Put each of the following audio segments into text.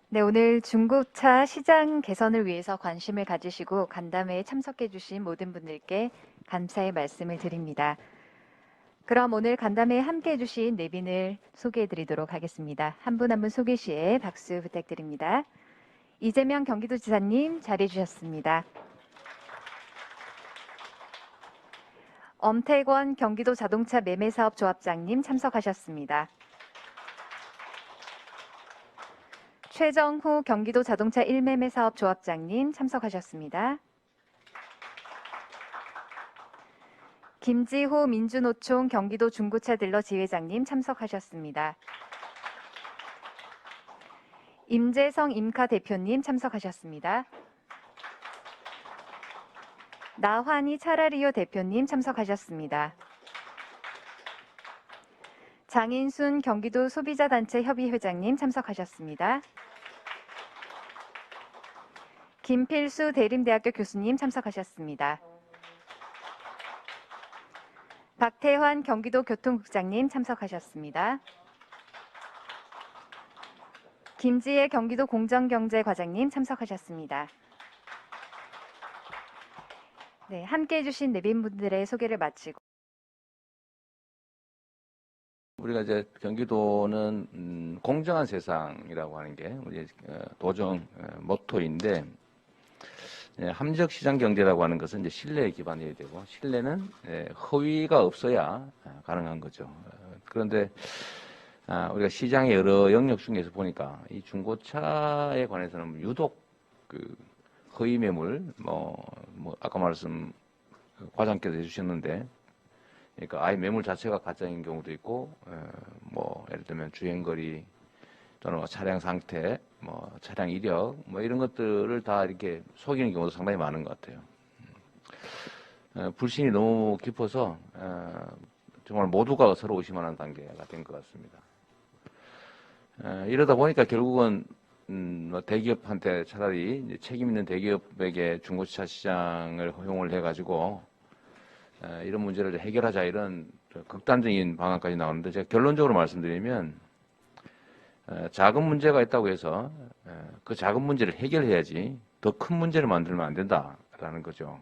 네, 오늘 중고차 시장 개선을 위해서 관심을 가지시고 간담회에 참석해 주신 모든 분들께 감사의 말씀을 드립니다. 그럼 오늘 간담회에 함께 해주신 내빈을 소개해 드리도록 하겠습니다. 한 분 한 분 소개 시에 박수 부탁드립니다. 이재명 경기도지사님 자리해 주셨습니다. 엄태권 경기도 자동차 매매사업조합장님 참석하셨습니다. 최정후 경기도 자동차 1매매사업조합장님 참석하셨습니다. 김지호 민주노총 경기도 중고차 딜러 지회장님 참석하셨습니다. 임재성 임카 대표님 참석하셨습니다. 나환이 차라리요 대표님 참석하셨습니다. 장인순 경기도 소비자단체 협의회장님 참석하셨습니다. 김필수 대림대학교 교수님 참석하셨습니다. 박태환 경기도 교통국장님 참석하셨습니다. 김지혜 경기도 공정경제과장님 참석하셨습니다. 네, 함께해 주신 내빈분들의 소개를 마치고 우리가 이제 경기도는 공정한 세상이라고 하는 게 우리 도정 모토인데, 합리적 시장 경제라고 하는 것은 이제 신뢰에 기반해야 되고, 신뢰는 허위가 없어야 가능한 거죠. 그런데 우리가 시장의 여러 영역 중에서 보니까 이 중고차에 관해서는 유독 그 허위 매물, 아까 말씀 과장께서 해주셨는데, 그러니까 아예 매물 자체가 가짜인 경우도 있고, 예를 들면 주행거리 또는 차량 상태, 차량 이력, 이런 것들을 다 이렇게 속이는 경우도 상당히 많은 것 같아요. 불신이 너무 깊어서 정말 모두가 서로 의심하는 단계가 된 것 같습니다. 이러다 보니까 결국은 대기업한테 차라리 책임 있는 대기업에게 중고차 시장을 허용을 해가지고 이런 문제를 해결하자, 이런 극단적인 방안까지 나오는데, 제가 결론적으로 말씀드리면 작은 문제가 있다고 해서 그 작은 문제를 해결해야지 더 큰 문제를 만들면 안 된다라는 거죠.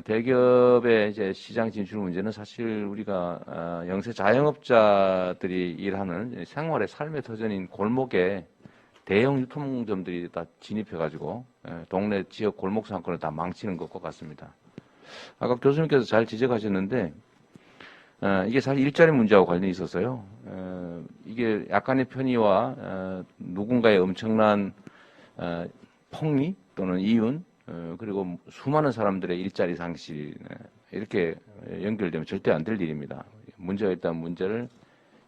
대기업의 이제 시장 진출 문제는 사실 우리가 영세 자영업자들이 일하는 생활의 삶의 터전인 골목에 대형 유통점들이 다 진입해가지고 동네 지역 골목 상권을 다 망치는 것과 같습니다. 아까 교수님께서 잘 지적하셨는데, 이게 사실 일자리 문제하고 관련이 있어서요. 이게 약간의 편의와 누군가의 엄청난 폭리 또는 이윤, 그리고 수많은 사람들의 일자리 상실, 이렇게 연결되면 절대 안 될 일입니다. 문제가 있다면 문제를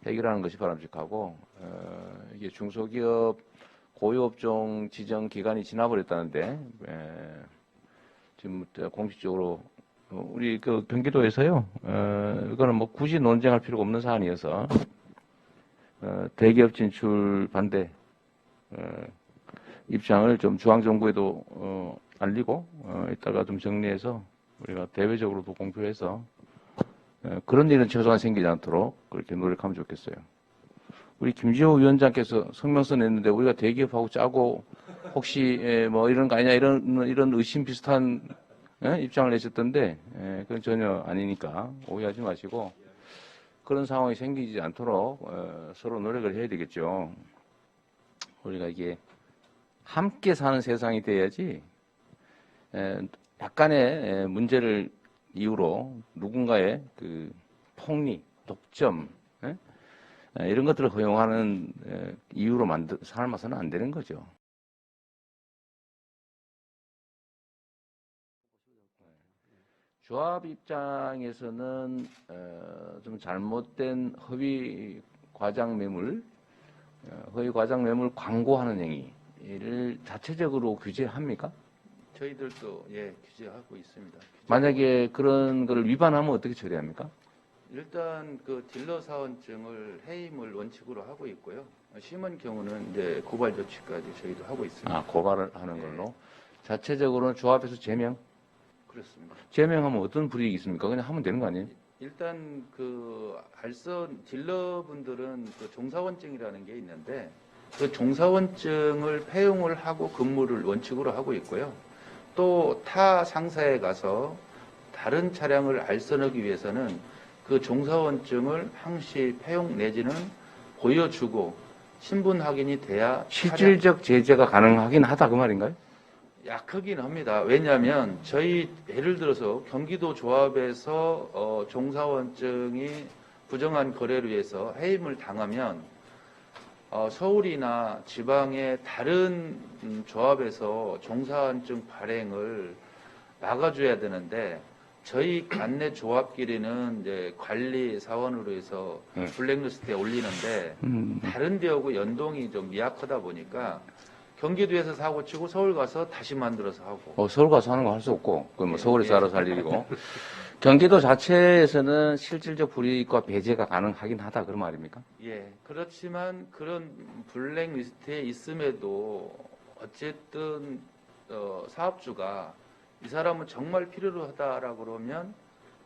해결하는 것이 바람직하고, 이게 중소기업 고유업종 지정 기간이 지나버렸다는데, 지금 공식적으로 우리 그 경기도에서요, 이거는 굳이 논쟁할 필요가 없는 사안이어서 대기업 진출 반대 입장을 좀 중앙정부에도 알리고 이따가 좀 정리해서 우리가 대외적으로도 공표해서 그런 일은 최소한 생기지 않도록 그렇게 노력하면 좋겠어요. 우리 김지호 위원장께서 성명서 냈는데 우리가 대기업하고 짜고 혹시 이런 거 아니냐, 이런 의심 비슷한 입장을 내셨던데, 그건 전혀 아니니까 오해하지 마시고 그런 상황이 생기지 않도록 서로 노력을 해야 되겠죠. 우리가 이게 함께 사는 세상이 돼야지 약간의 문제를 이유로 누군가의 그 폭리, 독점, 이런 것들을 허용하는 이유로 삼아서는 안 되는 거죠. 조합 입장에서는 좀 잘못된 허위 과장 매물, 허위 과장 매물 광고하는 행위를 자체적으로 규제합니까? 저희들도 규제하고 있습니다. 만약에 그런 거를 위반하면 어떻게 처리합니까? 일단 그 딜러 사원증을 해임을 원칙으로 하고 있고요. 심한 경우는 이제 고발 조치까지 저희도 하고 있습니다. 고발을 하는 걸로. 자체적으로는 조합에서 제명? 그렇습니다. 제명하면 어떤 불이익이 있습니까? 그냥 하면 되는 거 아니에요? 일단 그 알선 딜러분들은 그 종사원증이라는 게 있는데 그 종사원증을 폐용을 하고 근무를 원칙으로 하고 있고요. 또 타 상사에 가서 다른 차량을 알선하기 위해서는 그 종사원증을 항시 폐용 내지는 보여주고 신분 확인이 돼야 실질적 제재가 가능하긴 하다 그 말인가요? 약하긴 합니다. 왜냐하면 저희 예를 들어서 경기도 조합에서 종사원증이 부정한 거래를 위해서 해임을 당하면 서울이나 지방의 다른 조합에서 종사원증 발행을 막아줘야 되는데 저희 관내 조합끼리는 이제 관리 사원으로 해서 블랙리스트에 올리는데 다른 데하고 연동이 좀 미약하다 보니까 경기도에서 사고 치고 서울 가서 다시 만들어서 하고. 서울 가서 하는 거 할 수 없고, 그건 뭐 예, 서울에서 예. 알아서 할 일이고. 경기도 자체에서는 실질적 불이익과 배제가 가능하긴 하다 그런 말입니까? 예, 그렇지만 그런 블랙리스트에 있음에도 어쨌든 사업주가 이 사람은 정말 필요로 하다라고 그러면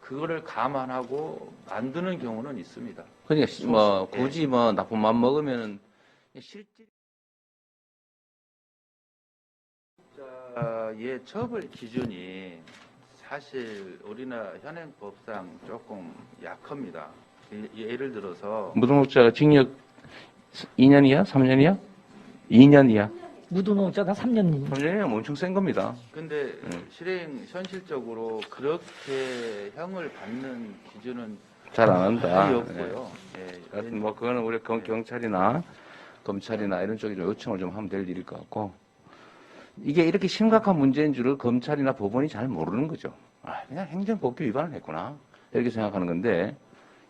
그거를 감안하고 만드는 경우는 있습니다. 그러니까 뭐 예. 굳이 뭐 나쁜 맘 먹으면 실질 예, 처벌 기준이 사실 우리나라 현행법상 조금 약합니다. 예를 들어서 무등록자가 징역 2년이야? 3년이야? 2년이야? 무등록자가 3년이요. 3년이면 엄청 센 겁니다. 근데 실행 현실적으로 그렇게 형을 받는 기준은 잘 안 한다. 거의 예. 없고요. 예, 하여튼 뭐 그거는 우리 경찰이나 검찰이나 이런 쪽에 좀 요청을 좀 하면 될 일일 것 같고, 이게 이렇게 심각한 문제인 줄을 검찰이나 법원이 잘 모르는 거죠. 그냥 행정법규 위반을 했구나 이렇게 생각하는 건데,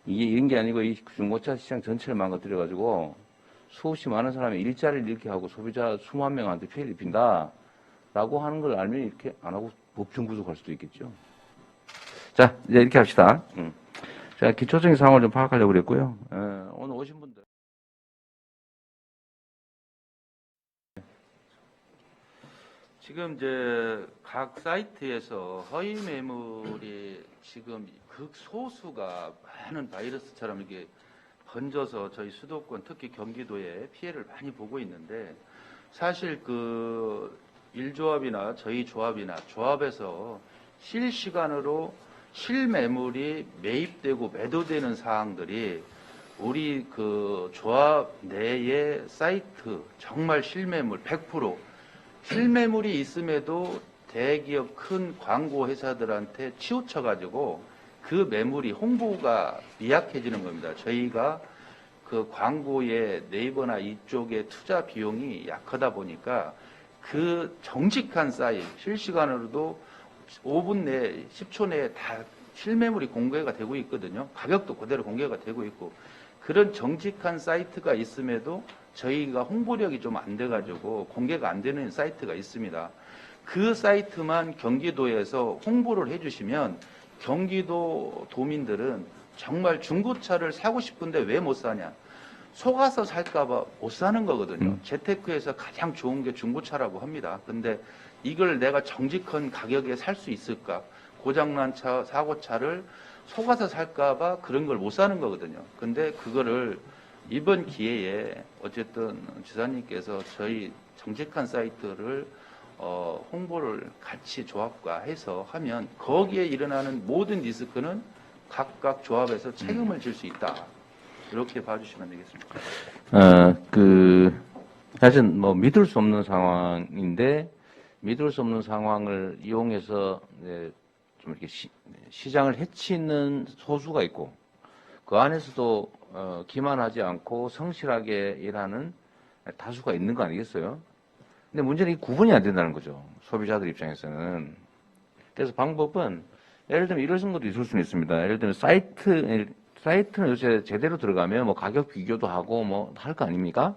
이게 이런 게 아니고 이 중고차 시장 전체를 망가뜨려가지고 수없이 많은 사람이 일자리를 잃게 하고 소비자 수만 명한테 피해를 입힌다라고 하는 걸 알면 이렇게 안 하고 법정 구속할 수도 있겠죠. 자, 이제 이렇게 합시다. 자, 기초적인 상황을 좀 파악하려고 그랬고요. 오늘 오신 분들. 지금 이제 각 사이트에서 허위 매물이 지금 극소수가 많은 바이러스처럼 이게 번져서 저희 수도권 특히 경기도에 피해를 많이 보고 있는데 사실 그 일조합이나 저희 조합이나 조합에서 실시간으로 실매물이 매입되고 매도되는 사항들이 우리 그 조합 내의 사이트 정말 실매물 100% 실매물이 있음에도 대기업 큰 광고 회사들한테 치우쳐가지고 그 매물이 홍보가 미약해지는 겁니다. 저희가 그 광고에 네이버나 이쪽에 투자 비용이 약하다 보니까 그 정직한 사이트 실시간으로도 5분 내에 10초 내에 다 실매물이 공개가 되고 있거든요. 가격도 그대로 공개가 되고 있고 그런 정직한 사이트가 있음에도 저희가 홍보력이 좀 안 돼가지고 공개가 안 되는 사이트가 있습니다. 그 사이트만 경기도에서 홍보를 해주시면 경기도 도민들은 정말 중고차를 사고 싶은데 왜 못 사냐. 속아서 살까봐 못 사는 거거든요. 재테크에서 가장 좋은 게 중고차라고 합니다. 근데 이걸 내가 정직한 가격에 살 수 있을까? 고장난 차, 사고차를 속아서 살까봐 그런 걸 못 사는 거거든요. 근데 그거를 이번 기회에 어쨌든 지사님께서 저희 정직한 사이트를 홍보를 같이 조합과 해서 하면 거기에 일어나는 모든 리스크는 각각 조합에서 책임을 질 수 있다. 이렇게 봐주시면 되겠습니다. 사실 뭐 믿을 수 없는 상황인데, 믿을 수 없는 상황을 이용해서 이제 좀 이렇게 시장을 해치는 소수가 있고, 그 안에서도 기만하지 않고 성실하게 일하는 다수가 있는 거 아니겠어요? 근데 문제는 이 구분이 안 된다는 거죠. 소비자들 입장에서는. 그래서 방법은 예를 들면 이런 것도 있을 수는 있습니다. 예를 들면 사이트는 요새 제대로 들어가면 뭐 가격 비교도 하고 뭐 할 거 아닙니까?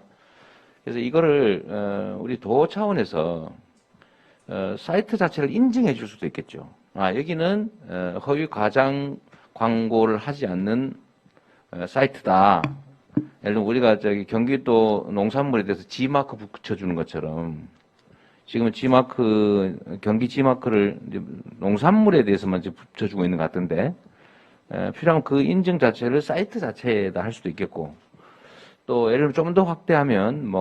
그래서 이거를 우리 도 차원에서 사이트 자체를 인증해 줄 수도 있겠죠. 여기는 허위 과장 광고를 하지 않는 사이트다. 예를 들면 우리가 저기 경기도 농산물에 대해서 G마크 붙여주는 것처럼 지금은 경기 G마크를 농산물에 대해서만 이제 붙여주고 있는 것 같은데, 필요하면 그 인증 자체를 사이트 자체에다 할 수도 있겠고, 또 예를 들면 좀 더 확대하면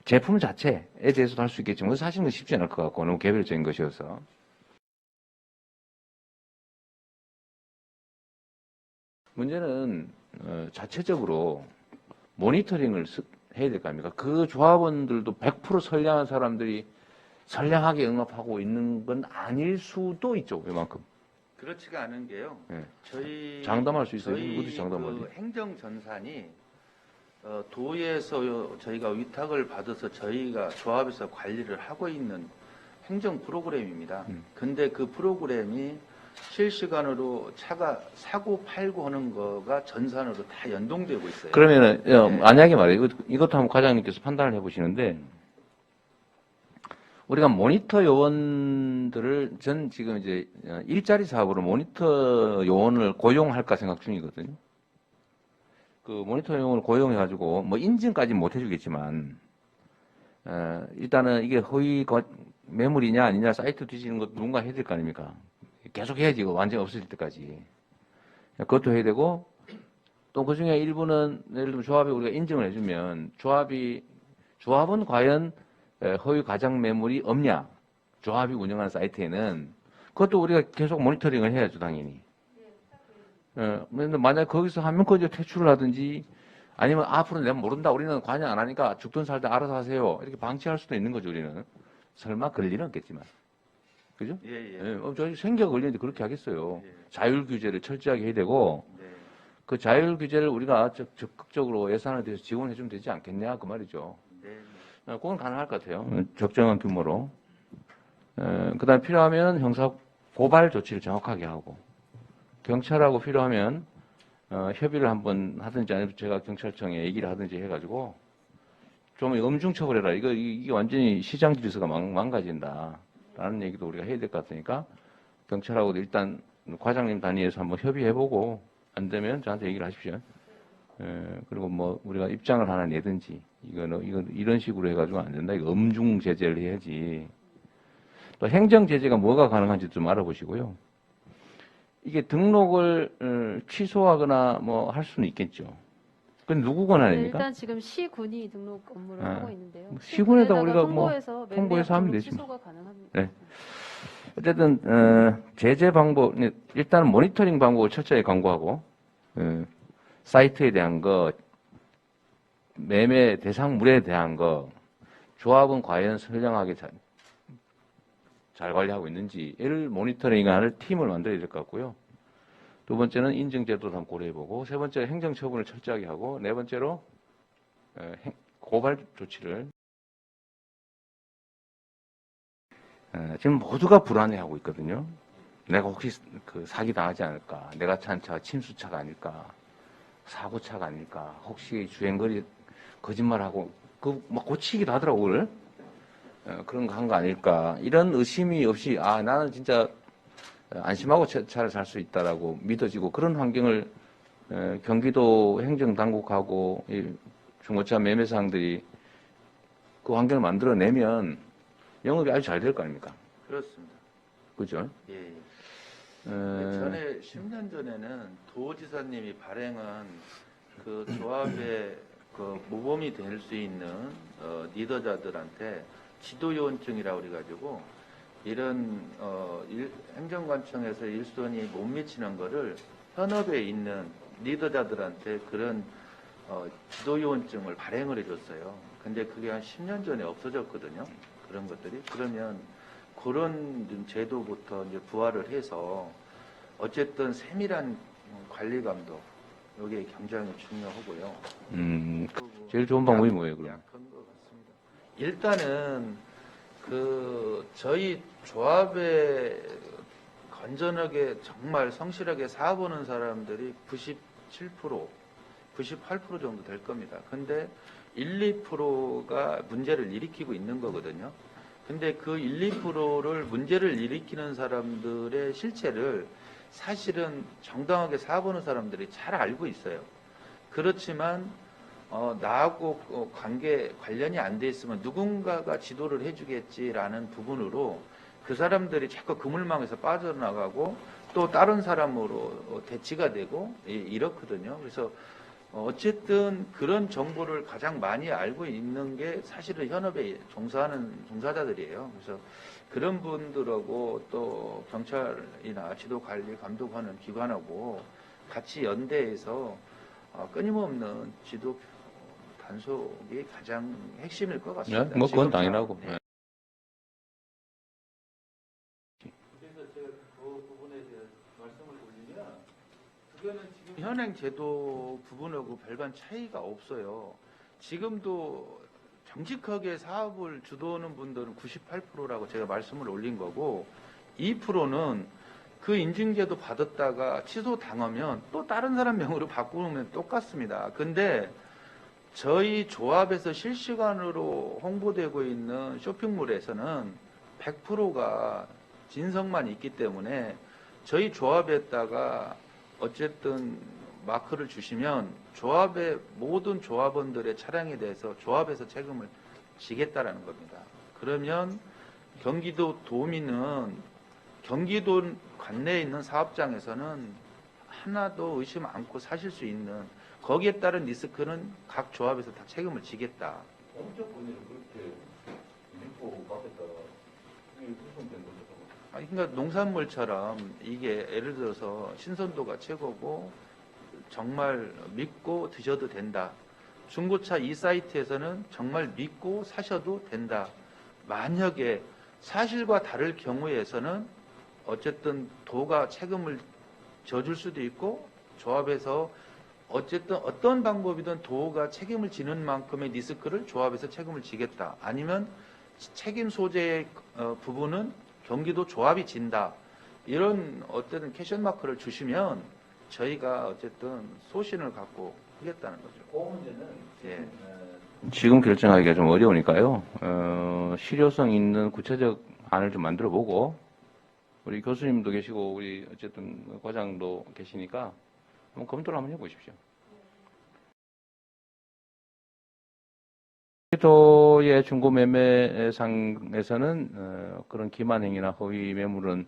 제품 자체에 대해서도 할 수 있겠지만 그건 사실은 쉽지 않을 것 같고 너무 개별적인 것이어서 문제는 자체적으로 모니터링을 해야 될 거 아닙니까? 그 조합원들도 100% 선량한 사람들이 선량하게 응합하고 있는 건 아닐 수도 있죠. 웬만큼. 그렇지가 않은 게요. 예. 저희 장담할 수 있어요. 저희 어디 장담하지? 그 행정전산이 도에서 저희가 위탁을 받아서 저희가 조합에서 관리를 하고 있는 행정 프로그램입니다. 근데 그 프로그램이 실시간으로 차가 사고 팔고 하는 거가 전산으로 다 연동되고 있어요. 그러면은 네. 만약에 말이에요. 이것도 한번 과장님께서 판단을 해보시는데 우리가 모니터 요원들을 전 지금 이제 일자리 사업으로 모니터 요원을 고용할까 생각 중이거든요. 그 모니터 요원을 고용해가지고 뭐 인증까지 못 해주겠지만 일단은 이게 허위 매물이냐 아니냐 사이트 뒤지는 것도 누군가 해야 될 거 아닙니까? 계속 해야지 이거 완전히 없어질 때까지. 그것도 해야 되고 또 그중에 일부는 예를 들면 조합에 우리가 인증을 해주면 조합은 과연 허위 과장 매물이 없냐? 조합이 운영하는 사이트에는 그것도 우리가 계속 모니터링을 해야죠, 당연히. 근데 만약 거기서 하면 그저 퇴출을 하든지 아니면 앞으로 내가 모른다, 우리는 관여 안 하니까 죽든 살든 알아서 하세요. 이렇게 방치할 수도 있는 거죠, 우리는. 설마 그럴 일은 없겠지만. 그죠? 예, 예. 저희 생겨 걸리는데 그렇게 하겠어요. 예. 자율 규제를 철저하게 해야 되고 네. 그 자율 규제를 우리가 적극적으로 예산을 대해서 지원해 주면 되지 않겠냐, 그 말이죠. 네. 그건 가능할 것 같아요. 적정한 규모로. 그 다음에 필요하면 형사 고발 조치를 정확하게 하고, 경찰하고 필요하면, 협의를 한번 하든지 아니면 제가 경찰청에 얘기를 하든지 해가지고, 좀 엄중 처벌해라. 이게 완전히 시장 질서가 망가진다. 라는 얘기도 우리가 해야 될 것 같으니까, 경찰하고도 일단 과장님 단위에서 한번 협의해보고, 안 되면 저한테 얘기를 하십시오. 그리고 뭐 우리가 입장을 하나 내든지 이건 이런 식으로 해가지고 안 된다. 이거 엄중 제재를 해야지. 또 행정 제재가 뭐가 가능한지 좀 알아보시고요. 이게 등록을 취소하거나 뭐 할 수는 있겠죠. 그건 누구 권한입니까? 일단 지금 시군이 등록 업무를 하고 있는데요. 시군에다 시군에다가 우리가 뭐 통보해서 하면 등록 되지 뭐. 취소가 가능합니다. 네. 어쨌든 제재 방법 일단은 모니터링 방법을 철저히 강구하고 사이트에 대한 거, 매매 대상물에 대한 거, 조합은 과연 선량하게 잘 관리하고 있는지를 모니터링하는 팀을 만들어야 될 것 같고요. 두 번째는 인증제도도 한번 고려해보고, 세 번째 행정처분을 철저하게 하고, 네 번째로 고발 조치를. 지금 모두가 불안해하고 있거든요. 내가 혹시 그 사기 당하지 않을까? 내가 찬 차가 침수차가 아닐까? 사고차가 아닐까? 혹시 주행거리 거짓말하고 막 고치기도 하더라고 그걸. 그런 거 한 거 아닐까? 이런 의심이 없이 나는 진짜 안심하고 차를 살 수 있다라고 믿어지고 그런 환경을 경기도 행정당국하고 중고차 매매사항들이 그 환경을 만들어내면 영업이 아주 잘 될 거 아닙니까? 그렇습니다. 그죠? 예. 전에 10년 전에는 도지사님이 발행한 그 조합의 그 모범이 될 수 있는 리더자들한테 지도요원증이라고 그래가지고 이런 행정관청에서 일손이 못 미치는 거를 현업에 있는 리더자들한테 그런 지도요원증을 발행을 해줬어요. 근데 그게 한 10년 전에 없어졌거든요. 그런 것들이. 그러면 그런 제도부터 이제 부활을 해서 어쨌든 세밀한 관리감도 여기에 굉장히 중요하고요. 제일 좋은 방법이 뭐예요, 그럼? 약한 것 같습니다. 일단은 저희 조합에 건전하게 정말 성실하게 사보는 사람들이 97%, 98% 정도 될 겁니다. 근데 1, 2%가 문제를 일으키고 있는 거거든요. 근데 그 1, 2%를 문제를 일으키는 사람들의 실체를 사실은 정당하게 사보는 사람들이 잘 알고 있어요. 그렇지만 나하고 관련이 안 돼 있으면 누군가가 지도를 해주겠지라는 부분으로 그 사람들이 자꾸 그물망에서 빠져나가고 또 다른 사람으로 대치가 되고 이렇거든요. 그래서 어쨌든 그런 정보를 가장 많이 알고 있는 게 사실은 현업에 종사하는 종사자들이에요. 그래서 그런 분들하고 또 경찰이나 지도관리 감독하는 기관하고 같이 연대해서 끊임없는 지도 단속이 가장 핵심일 것 네, 같습니다. 뭐 그건 지금처럼. 당연하고. 네. 그거는 지금 현행 제도 부분하고 별반 차이가 없어요. 지금도 정직하게 사업을 주도하는 분들은 98%라고 제가 말씀을 올린 거고 2%는 그 인증제도 받았다가 취소당하면 또 다른 사람 명으로 바꾸면 똑같습니다. 근데 저희 조합에서 실시간으로 홍보되고 있는 쇼핑몰에서는 100%가 진성만 있기 때문에 저희 조합에다가 어쨌든 마크를 주시면 조합의 모든 조합원들의 차량에 대해서 조합에서 책임을 지겠다라는 겁니다. 그러면 경기도 도민은 경기도 관내에 있는 사업장에서는 하나도 의심 않고 사실 수 있는 거기에 따른 리스크는 각 조합에서 다 책임을 지겠다. 공적 권위를 그렇게 믿고 받겠다가 이게 무슨 된 거죠? 그러니까 농산물처럼 이게 예를 들어서 신선도가 최고고 정말 믿고 드셔도 된다. 중고차 이 사이트에서는 정말 믿고 사셔도 된다. 만약에 사실과 다를 경우에서는 어쨌든 도가 책임을 져줄 수도 있고 조합에서 어쨌든 어떤 방법이든 도가 책임을 지는 만큼의 리스크를 조합에서 책임을 지겠다. 아니면 책임 소재의 부분은 경기도 조합이 진다. 이런 어떤 캐션 마크를 주시면 저희가 어쨌든 소신을 갖고 하겠다는 거죠. 그 문제는 예. 지금 결정하기가 좀 어려우니까요. 실효성 있는 구체적 안을 좀 만들어 보고 우리 교수님도 계시고 우리 어쨌든 과장도 계시니까 한번 검토를 한번 해보십시오. 도의 중고 매매상에서는 그런 기만 행위나 허위 매물은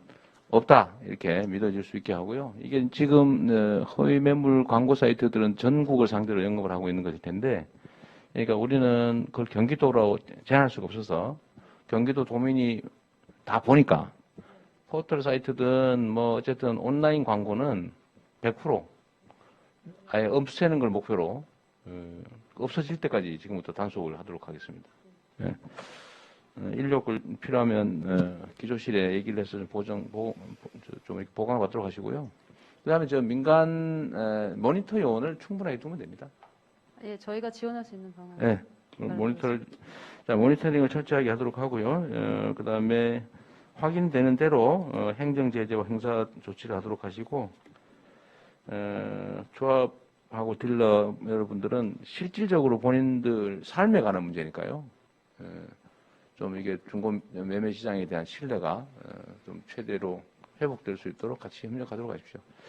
없다 이렇게 믿어질 수 있게 하고요. 이게 지금 허위 매물 광고 사이트들은 전국을 상대로 영업을 하고 있는 것일 텐데, 그러니까 우리는 그걸 경기도로 제한할 수가 없어서 경기도 도민이 다 보니까 포털 사이트든 뭐 어쨌든 온라인 광고는 100% 아예 없애는 걸 목표로 없어질 때까지 지금부터 단속을 하도록 하겠습니다. 예. 인력을 필요하면 기조실에 얘기를 해서 좀 이렇게 보강을 받도록 하시고요. 그다음에 저 민간 모니터 요원을 충분하게 두면 됩니다. 예, 저희가 지원할 수 있는 방안. 네, 모니터링을 철저하게 하도록 하고요. 그다음에 확인되는 대로 행정 제재와 행사 조치를 하도록 하시고, 조합하고 딜러 여러분들은 실질적으로 본인들 삶에 관한 문제니까요. 좀 이게 중고 매매 시장에 대한 신뢰가 좀 최대로 회복될 수 있도록 같이 협력하도록 하십시오.